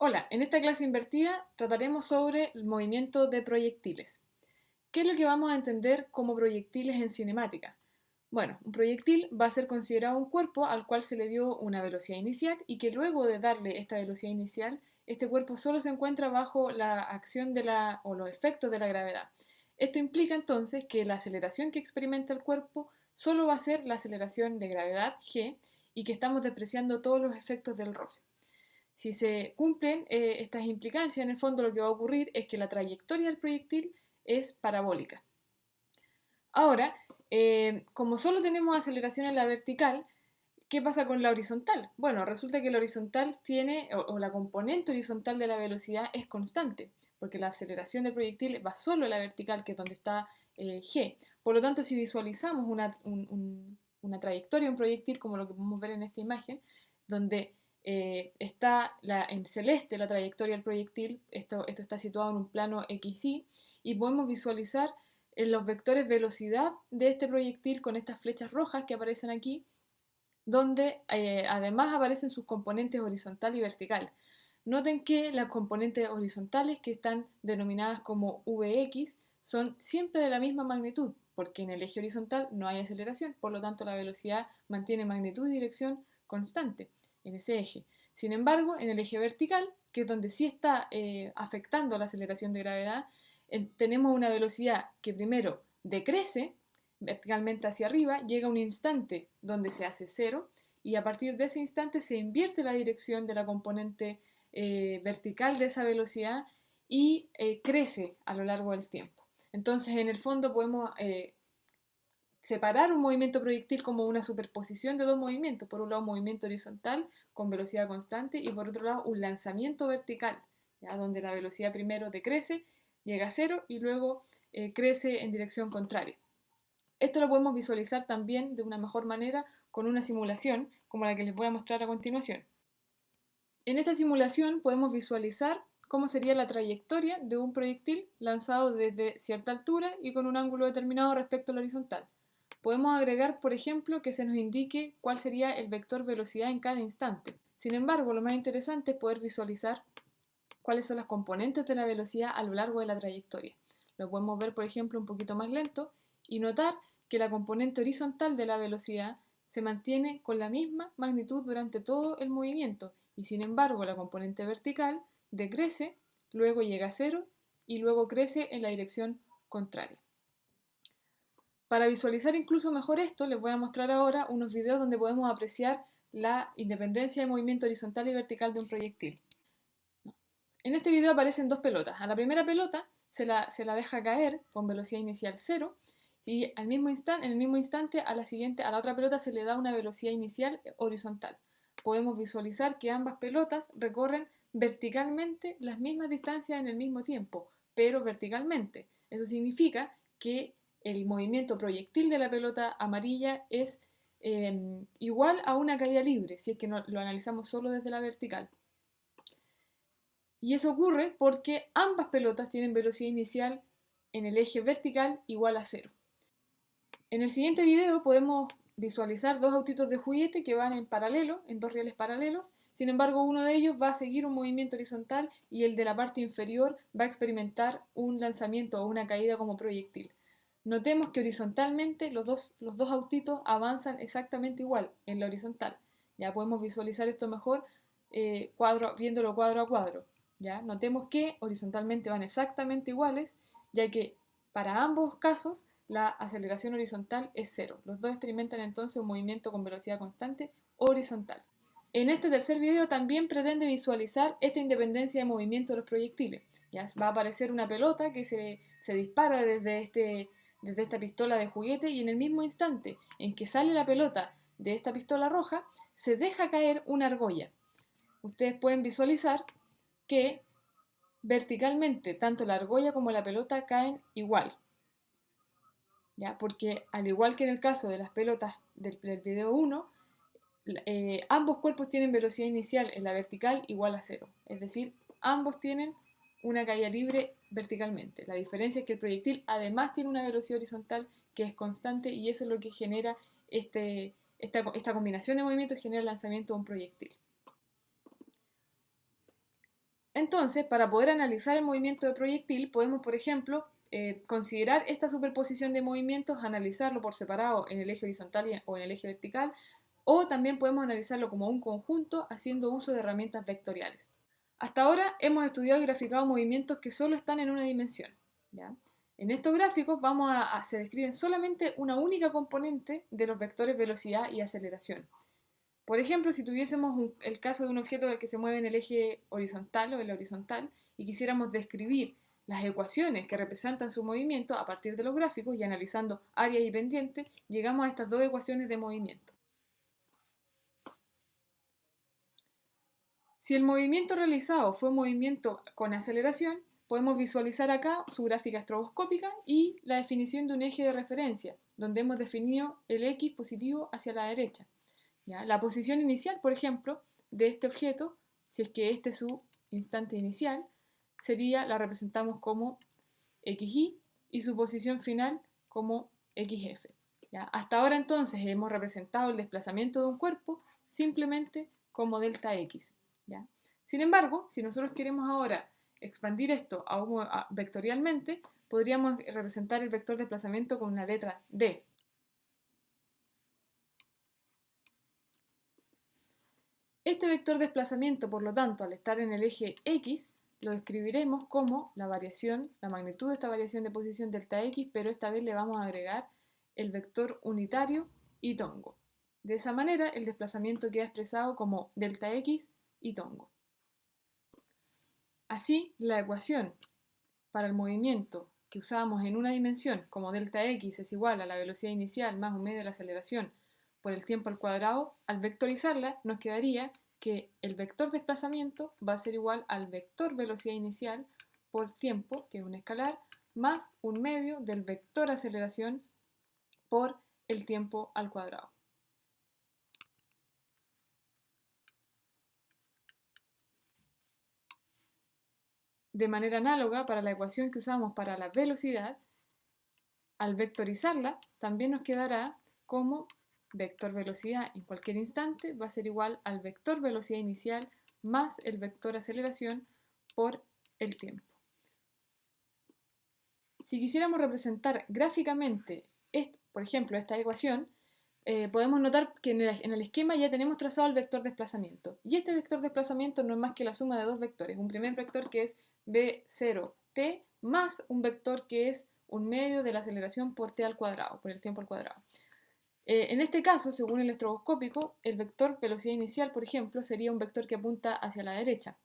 Hola, en esta clase invertida trataremos sobre el movimiento de proyectiles. ¿Qué es lo que vamos a entender como proyectiles en cinemática? Bueno, un proyectil va a ser considerado un cuerpo al cual se le dio una velocidad inicial y que luego de darle esta velocidad inicial, este cuerpo solo se encuentra bajo la acción o los efectos de la gravedad. Esto implica entonces que la aceleración que experimenta el cuerpo solo va a ser la aceleración de gravedad g y que estamos despreciando todos los efectos del roce. Si se cumplen estas implicancias, en el fondo lo que va a ocurrir es que la trayectoria del proyectil es parabólica. Ahora, como solo tenemos aceleración en la vertical, ¿qué pasa con la horizontal? Bueno, resulta que la horizontal tiene, o la componente horizontal de la velocidad es constante, porque la aceleración del proyectil va solo en la vertical, que es donde está g. Por lo tanto, si visualizamos una trayectoria, un proyectil, como lo que podemos ver en esta imagen, donde está en celeste la trayectoria del proyectil, esto está situado en un plano XY, y podemos visualizar los vectores velocidad de este proyectil con estas flechas rojas que aparecen aquí, donde además aparecen sus componentes horizontal y vertical. Noten que las componentes horizontales, que están denominadas como Vx, son siempre de la misma magnitud, porque en el eje horizontal no hay aceleración, por lo tanto la velocidad mantiene magnitud y dirección constante en ese eje. Sin embargo, en el eje vertical, que es donde sí está afectando la aceleración de gravedad, tenemos una velocidad que primero decrece verticalmente hacia arriba, llega un instante donde se hace cero y a partir de ese instante se invierte la dirección de la componente vertical de esa velocidad y crece a lo largo del tiempo. Entonces, en el fondo podemos separar un movimiento proyectil como una superposición de dos movimientos. Por un lado, un movimiento horizontal con velocidad constante y por otro lado, un lanzamiento vertical, ¿ya? Donde la velocidad primero decrece, llega a cero y luego crece en dirección contraria. Esto lo podemos visualizar también de una mejor manera con una simulación como la que les voy a mostrar a continuación. En esta simulación podemos visualizar cómo sería la trayectoria de un proyectil lanzado desde cierta altura y con un ángulo determinado respecto al horizontal. Podemos agregar, por ejemplo, que se nos indique cuál sería el vector velocidad en cada instante. Sin embargo, lo más interesante es poder visualizar cuáles son las componentes de la velocidad a lo largo de la trayectoria. Lo podemos ver, por ejemplo, un poquito más lento y notar que la componente horizontal de la velocidad se mantiene con la misma magnitud durante todo el movimiento y sin embargo la componente vertical decrece, luego llega a cero y luego crece en la dirección contraria. Para visualizar incluso mejor esto, les voy a mostrar ahora unos videos donde podemos apreciar la independencia de movimiento horizontal y vertical de un proyectil. En este video aparecen dos pelotas. A la primera pelota se la deja caer con velocidad inicial cero y en el mismo instante a la otra pelota se le da una velocidad inicial horizontal. Podemos visualizar que ambas pelotas recorren verticalmente las mismas distancias en el mismo tiempo, pero verticalmente. Eso significa que el movimiento proyectil de la pelota amarilla es igual a una caída libre, si es que lo analizamos solo desde la vertical. Y eso ocurre porque ambas pelotas tienen velocidad inicial en el eje vertical igual a cero. En el siguiente video podemos visualizar dos autitos de juguete que van en paralelo, en dos rieles paralelos. Sin embargo, uno de ellos va a seguir un movimiento horizontal y el de la parte inferior va a experimentar un lanzamiento o una caída como proyectil. Notemos que horizontalmente los dos autitos avanzan exactamente igual en la horizontal. Ya podemos visualizar esto mejor viéndolo cuadro a cuadro. ¿Ya? Notemos que horizontalmente van exactamente iguales, ya que para ambos casos la aceleración horizontal es cero. Los dos experimentan entonces un movimiento con velocidad constante horizontal. En este tercer video también pretende visualizar esta independencia de movimiento de los proyectiles. ¿Ya? Va a aparecer una pelota que se dispara desde esta pistola de juguete y en el mismo instante en que sale la pelota de esta pistola roja, se deja caer una argolla. Ustedes pueden visualizar que verticalmente tanto la argolla como la pelota caen igual, ¿ya? Porque al igual que en el caso de las pelotas del video 1, ambos cuerpos tienen velocidad inicial en la vertical igual a cero, es decir, ambos tienen una caída libre verticalmente. La diferencia es que el proyectil además tiene una velocidad horizontal que es constante y eso es lo que genera esta combinación de movimientos genera el lanzamiento de un proyectil. Entonces, para poder analizar el movimiento de proyectil, podemos, por ejemplo, considerar esta superposición de movimientos, analizarlo por separado en el eje horizontal o en el eje vertical, o también podemos analizarlo como un conjunto haciendo uso de herramientas vectoriales. Hasta ahora hemos estudiado y graficado movimientos que solo están en una dimensión, ¿ya? En estos gráficos se describen solamente una única componente de los vectores velocidad y aceleración. Por ejemplo, si tuviésemos el caso de un objeto que se mueve en el eje horizontal o en la horizontal y quisiéramos describir las ecuaciones que representan su movimiento a partir de los gráficos y analizando área y pendiente, llegamos a estas dos ecuaciones de movimiento. Si el movimiento realizado fue un movimiento con aceleración, podemos visualizar acá su gráfica estroboscópica y la definición de un eje de referencia, donde hemos definido el X positivo hacia la derecha. ¿Ya? La posición inicial, por ejemplo, de este objeto, si es que este es su instante inicial, la representamos como XY y su posición final como XF. ¿Ya? Hasta ahora entonces hemos representado el desplazamiento de un cuerpo simplemente como delta X. ¿Ya? Sin embargo, si nosotros queremos ahora expandir esto vectorialmente, podríamos representar el vector desplazamiento con una letra D. Este vector desplazamiento, por lo tanto, al estar en el eje X, lo escribiremos como la magnitud de esta variación de posición delta X, pero esta vez le vamos a agregar el vector unitario y tongo. De esa manera, el desplazamiento queda expresado como delta X y tongo. Así, la ecuación para el movimiento que usábamos en una dimensión, como delta X es igual a la velocidad inicial más un medio de la aceleración por el tiempo al cuadrado, al vectorizarla nos quedaría que el vector desplazamiento va a ser igual al vector velocidad inicial por tiempo, que es un escalar, más un medio del vector aceleración por el tiempo al cuadrado. De manera análoga, para la ecuación que usamos para la velocidad, al vectorizarla también nos quedará como vector velocidad en cualquier instante va a ser igual al vector velocidad inicial más el vector aceleración por el tiempo. Si quisiéramos representar gráficamente, por ejemplo, esta ecuación, podemos notar que en el esquema ya tenemos trazado el vector desplazamiento. Y este vector desplazamiento no es más que la suma de dos vectores. Un primer vector que es v0t más un vector que es un medio de la aceleración por t al cuadrado, por el tiempo al cuadrado. En este caso, según el estroboscópico, el vector velocidad inicial, por ejemplo, sería un vector que apunta hacia la derecha.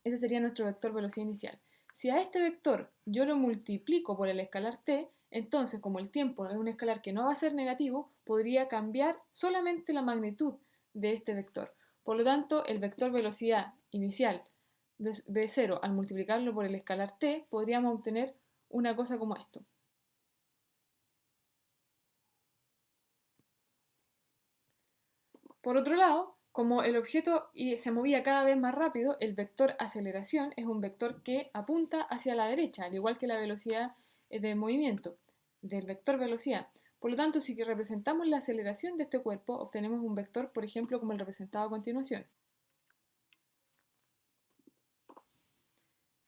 Ese sería nuestro vector velocidad inicial. Si a este vector yo lo multiplico por el escalar t, entonces como el tiempo es un escalar que no va a ser negativo, podría cambiar solamente la magnitud de este vector. Por lo tanto, el vector velocidad inicial v0 al multiplicarlo por el escalar t, podríamos obtener una cosa como esto. Por otro lado, como el objeto se movía cada vez más rápido, el vector aceleración es un vector que apunta hacia la derecha, al igual que la velocidad de movimiento del vector velocidad. Por lo tanto, si representamos la aceleración de este cuerpo, obtenemos un vector, por ejemplo, como el representado a continuación.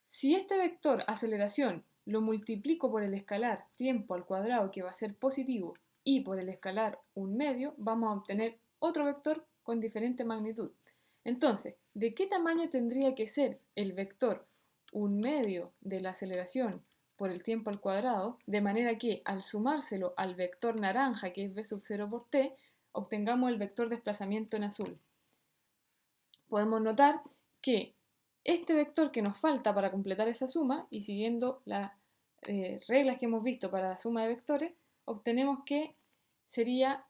Si este vector aceleración lo multiplico por el escalar tiempo al cuadrado, que va a ser positivo, y por el escalar un medio, vamos a obtener otro vector con diferente magnitud. Entonces, ¿de qué tamaño tendría que ser el vector un medio de la aceleración por el tiempo al cuadrado? De manera que al sumárselo al vector naranja, que es v sub 0 por t, obtengamos el vector desplazamiento en azul. Podemos notar que este vector que nos falta para completar esa suma, y siguiendo las reglas que hemos visto para la suma de vectores, obtenemos que sería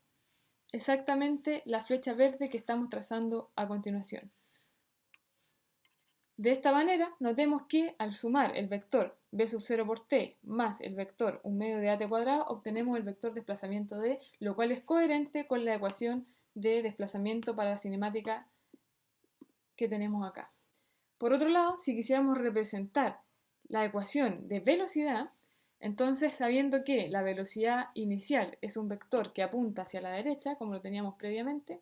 exactamente la flecha verde que estamos trazando a continuación. De esta manera, notemos que al sumar el vector v sub 0 por t más el vector un medio de at cuadrado, obtenemos el vector desplazamiento d, lo cual es coherente con la ecuación de desplazamiento para la cinemática que tenemos acá. Por otro lado, si quisiéramos representar la ecuación de velocidad, entonces sabiendo que la velocidad inicial es un vector que apunta hacia la derecha, como lo teníamos previamente,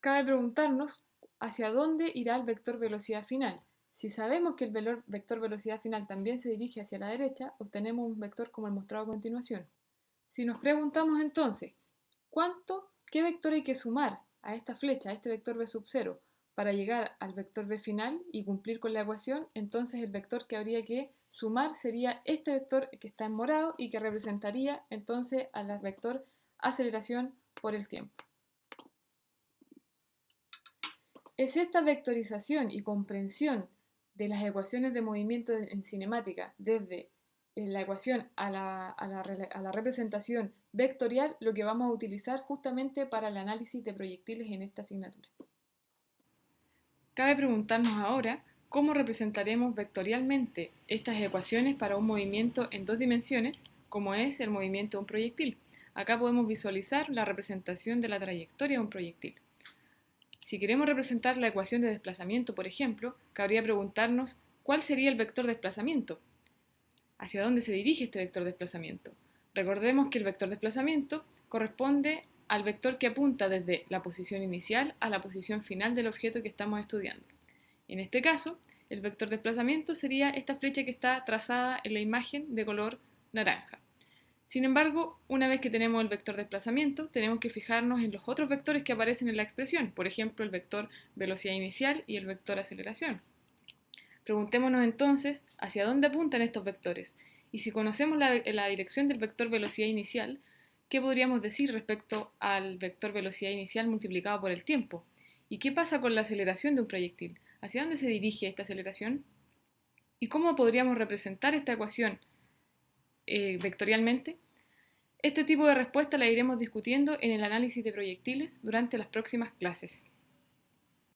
cabe preguntarnos hacia dónde irá el vector velocidad final. Si sabemos que el vector velocidad final también se dirige hacia la derecha, obtenemos un vector como el mostrado a continuación. Si nos preguntamos entonces, ¿qué vector hay que sumar a esta flecha, a este vector v sub 0, para llegar al vector v final y cumplir con la ecuación? Entonces el vector que habría que sumar sería este vector que está en morado y que representaría entonces al vector aceleración por el tiempo. Es esta vectorización y comprensión de las ecuaciones de movimiento en cinemática desde la ecuación a la representación vectorial lo que vamos a utilizar justamente para el análisis de proyectiles en esta asignatura. Cabe preguntarnos ahora cómo representaremos vectorialmente estas ecuaciones para un movimiento en dos dimensiones, como es el movimiento de un proyectil. Acá podemos visualizar la representación de la trayectoria de un proyectil. Si queremos representar la ecuación de desplazamiento, por ejemplo, cabría preguntarnos cuál sería el vector desplazamiento. ¿Hacia dónde se dirige este vector desplazamiento? Recordemos que el vector desplazamiento corresponde al vector que apunta desde la posición inicial a la posición final del objeto que estamos estudiando. En este caso, el vector desplazamiento sería esta flecha que está trazada en la imagen de color naranja. Sin embargo, una vez que tenemos el vector desplazamiento, tenemos que fijarnos en los otros vectores que aparecen en la expresión, por ejemplo, el vector velocidad inicial y el vector aceleración. Preguntémonos entonces hacia dónde apuntan estos vectores, y si conocemos la dirección del vector velocidad inicial, ¿qué podríamos decir respecto al vector velocidad inicial multiplicado por el tiempo? ¿Y qué pasa con la aceleración de un proyectil? ¿Hacia dónde se dirige esta aceleración? ¿Y cómo podríamos representar esta ecuación vectorialmente? Este tipo de respuesta la iremos discutiendo en el análisis de proyectiles durante las próximas clases.